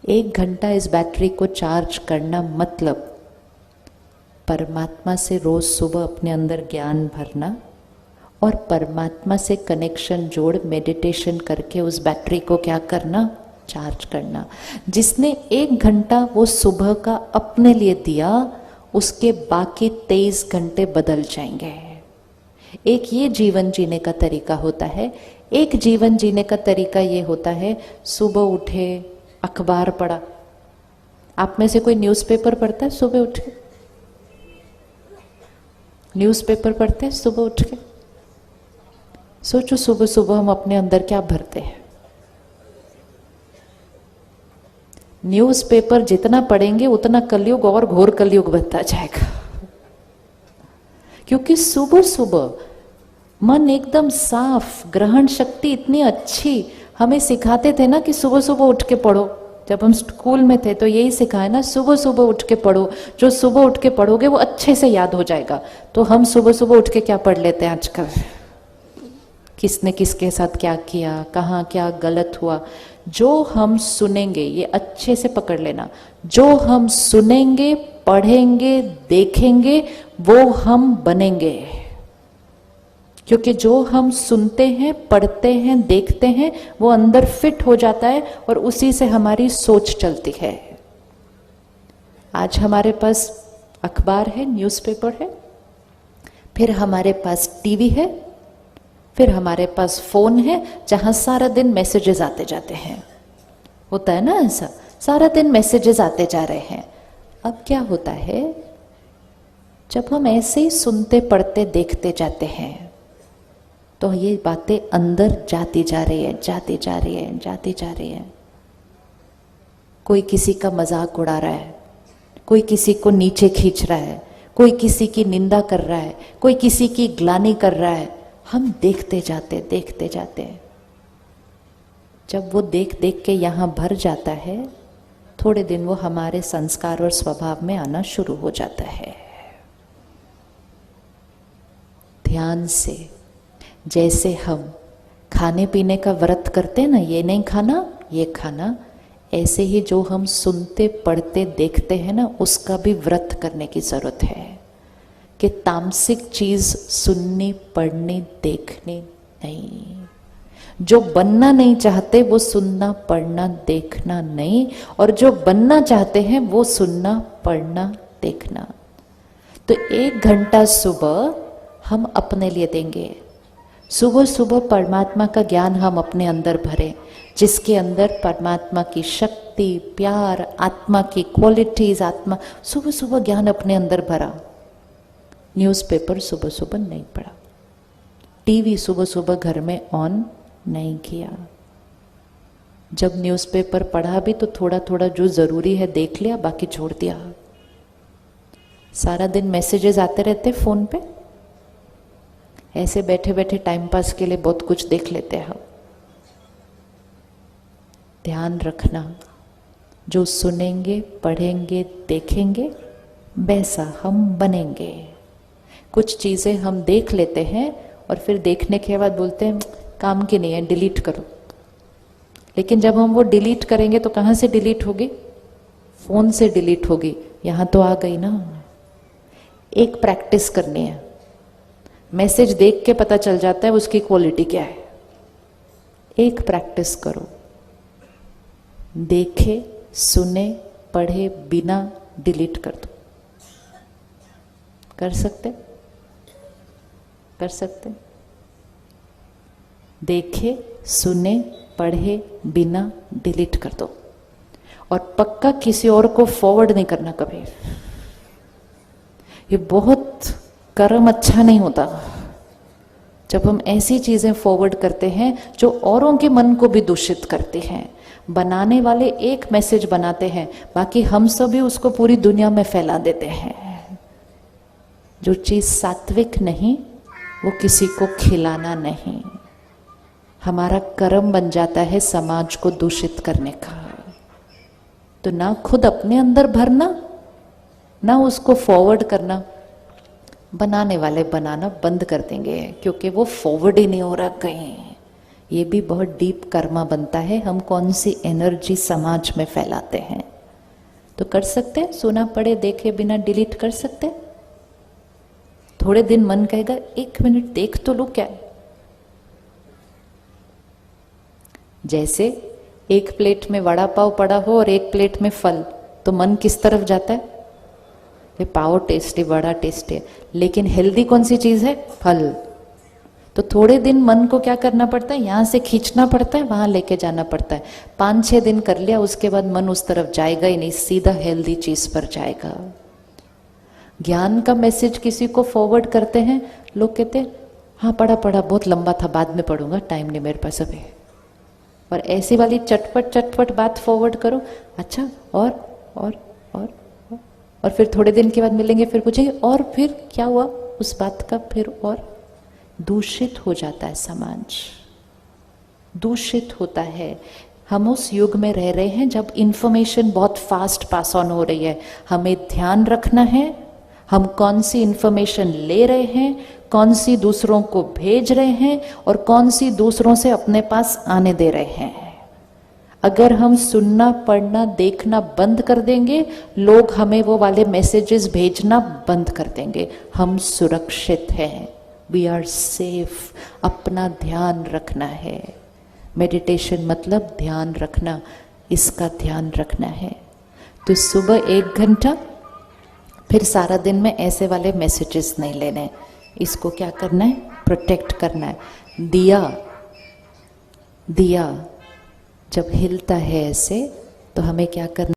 एक घंटा इस बैटरी को चार्ज करना मतलब परमात्मा से रोज सुबह अपने अंदर ज्ञान भरना और परमात्मा से कनेक्शन जोड़ मेडिटेशन करके उस बैटरी को क्या करना, चार्ज करना। जिसने एक घंटा वो सुबह का अपने लिए दिया, उसके बाकी 23 घंटे बदल जाएंगे। एक ये जीवन जीने का तरीका होता है। एक जीवन जीने का तरीका ये होता है, सुबह उठे, अखबार पढ़ा। आप में से कोई न्यूज़पेपर पढ़ता है सुबह उठ के? न्यूज़पेपर पढ़ते हैं सुबह उठ के? सोचो सुबह सुबह हम अपने अंदर क्या भरते हैं। न्यूज़पेपर जितना पढ़ेंगे उतना कलयुग और घोर कलयुग बनता जाएगा। क्योंकि सुबह सुबह मन एकदम साफ, ग्रहण शक्ति इतनी अच्छी। हमें सिखाते थे ना कि सुबह सुबह उठ के पढ़ो। जब हम स्कूल में थे तो यही सिखाया ना, सुबह सुबह उठ के पढ़ो। जो सुबह उठ के पढ़ोगे वो अच्छे से याद हो जाएगा। तो हम सुबह सुबह उठ के क्या पढ़ लेते हैं आजकल? किसने किसके साथ क्या किया, कहाँ क्या गलत हुआ। जो हम सुनेंगे, ये अच्छे से पकड़ लेना, जो हम सुनेंगे, पढ़ेंगे, देखेंगे, वो हम बनेंगे। क्योंकि जो हम सुनते हैं, पढ़ते हैं, देखते हैं, वो अंदर फिट हो जाता है और उसी से हमारी सोच चलती है। आज हमारे पास अखबार है, न्यूज़पेपर है, फिर हमारे पास टीवी है, फिर हमारे पास फोन है जहां सारा दिन मैसेजेस आते जाते हैं। होता है ना ऐसा, सारा दिन मैसेजेस आते जा रहे हैं। अब क्या होता है, जब हम ऐसे ही सुनते, पढ़ते, देखते जाते हैं तो ये बातें अंदर जाती जा रही है, जाती जा रही है, जाती जा रही है। कोई किसी का मजाक उड़ा रहा है, कोई किसी को नीचे खींच रहा है, कोई किसी की निंदा कर रहा है, कोई किसी की ग्लानि कर रहा है। हम देखते जाते, देखते जाते हैं। जब वो देख देख के यहाँ भर जाता है, थोड़े दिन वो हमारे संस्कार और स्वभाव में आना शुरू हो जाता है। ध्यान से, जैसे हम खाने पीने का व्रत करते हैं ना, ये नहीं खाना, ये खाना, ऐसे ही जो हम सुनते, पढ़ते, देखते हैं ना, उसका भी व्रत करने की जरूरत है। कि तामसिक चीज सुननी, पढ़नी, देखनी नहीं। जो बनना नहीं चाहते वो सुनना, पढ़ना, देखना नहीं, और जो बनना चाहते हैं वो सुनना, पढ़ना, देखना। तो 1 घंटा सुबह हम अपने लिए देंगे। सुबह सुबह परमात्मा का ज्ञान हम अपने अंदर भरें, जिसके अंदर परमात्मा की शक्ति, प्यार, आत्मा की क्वालिटीज, आत्मा, सुबह सुबह ज्ञान अपने अंदर भरा। न्यूज़पेपर सुबह सुबह नहीं पढ़ा, टीवी सुबह सुबह घर में ऑन नहीं किया। जब न्यूज़पेपर पढ़ा भी तो थोड़ा थोड़ा जो ज़रूरी है देख लिया, बाकी छोड़ दिया। सारा दिन मैसेजेस आते रहते फ़ोन पे, ऐसे बैठे बैठे टाइम पास के लिए बहुत कुछ देख लेते हैं हम। ध्यान रखना, जो सुनेंगे, पढ़ेंगे, देखेंगे, वैसा हम बनेंगे। कुछ चीज़ें हम देख लेते हैं और फिर देखने के बाद बोलते हैं काम की नहीं है, डिलीट करो। लेकिन जब हम वो डिलीट करेंगे तो कहाँ से डिलीट होगी? फ़ोन से डिलीट होगी। यहाँ तो आ गई ना। एक प्रैक्टिस करनी है। मैसेज देख के पता चल जाता है उसकी क्वालिटी क्या है। एक प्रैक्टिस करो, देखे, सुने, पढ़े बिना डिलीट कर दो। कर सकते? कर सकते? देखे, सुने, पढ़े बिना डिलीट कर दो। और पक्का किसी और को फॉरवर्ड नहीं करना कभी। ये बहुत कर्म अच्छा नहीं होता जब हम ऐसी चीजें फॉरवर्ड करते हैं जो औरों के मन को भी दूषित करती हैं। बनाने वाले एक मैसेज बनाते हैं, बाकी हम सभी उसको पूरी दुनिया में फैला देते हैं। जो चीज सात्विक नहीं वो किसी को खिलाना नहीं। हमारा कर्म बन जाता है समाज को दूषित करने का। तो ना खुद अपने अंदर भरना, ना उसको फॉरवर्ड करना। बनाने वाले बनाना बंद कर देंगे, क्योंकि वो फॉरवर्ड ही नहीं हो रहा कहीं। ये भी बहुत डीप कर्मा बनता है, हम कौन सी एनर्जी समाज में फैलाते हैं। तो कर सकते हैं, सुना पड़े देखे बिना डिलीट कर सकते हैं। थोड़े दिन मन कहेगा 1 मिनट देख तो लो क्या है। जैसे एक प्लेट में वड़ा पाव पड़ा हो और एक प्लेट में फल, तो मन किस तरफ जाता है? ये पाव टेस्टी, वड़ा टेस्टी है, लेकिन हेल्दी कौन सी चीज है? फल। तो थोड़े दिन मन को क्या करना पड़ता है? यहां से खींचना पड़ता है, वहां लेके जाना पड़ता है। 5-6 दिन कर लिया, उसके बाद मन उस तरफ जाएगा ही नहीं, सीधा हेल्दी चीज पर जाएगा। ज्ञान का मैसेज किसी को फॉरवर्ड करते हैं, लोग कहते हैं हाँ पढ़ा बहुत लंबा था, बाद में पढ़ूंगा, टाइम नहीं मेरे पास अभी। और ऐसी वाली चटपट बात फॉरवर्ड करो, अच्छा और फिर थोड़े दिन के बाद मिलेंगे, फिर पूछेंगे और फिर क्या हुआ उस बात का, फिर और दूषित हो जाता है समाज, दूषित होता है। हम उस युग में रह रहे हैं जब इंफॉर्मेशन बहुत फास्ट पास ऑन हो रही है। हमें ध्यान रखना है हम कौन सी इंफॉर्मेशन ले रहे हैं, कौन सी दूसरों को भेज रहे हैं और कौन सी दूसरों से अपने पास आने दे रहे हैं। अगर हम सुनना, पढ़ना, देखना बंद कर देंगे, लोग हमें वो वाले मैसेजेस भेजना बंद कर देंगे। हम सुरक्षित हैं, वी आर सेफ। अपना ध्यान रखना है। मेडिटेशन मतलब ध्यान रखना, इसका ध्यान रखना है। तो सुबह 1 घंटा, फिर सारा दिन में ऐसे वाले मैसेजेस नहीं लेने। इसको क्या करना है? प्रोटेक्ट करना है। दिया जब हिलता है ऐसे, तो हमें क्या करना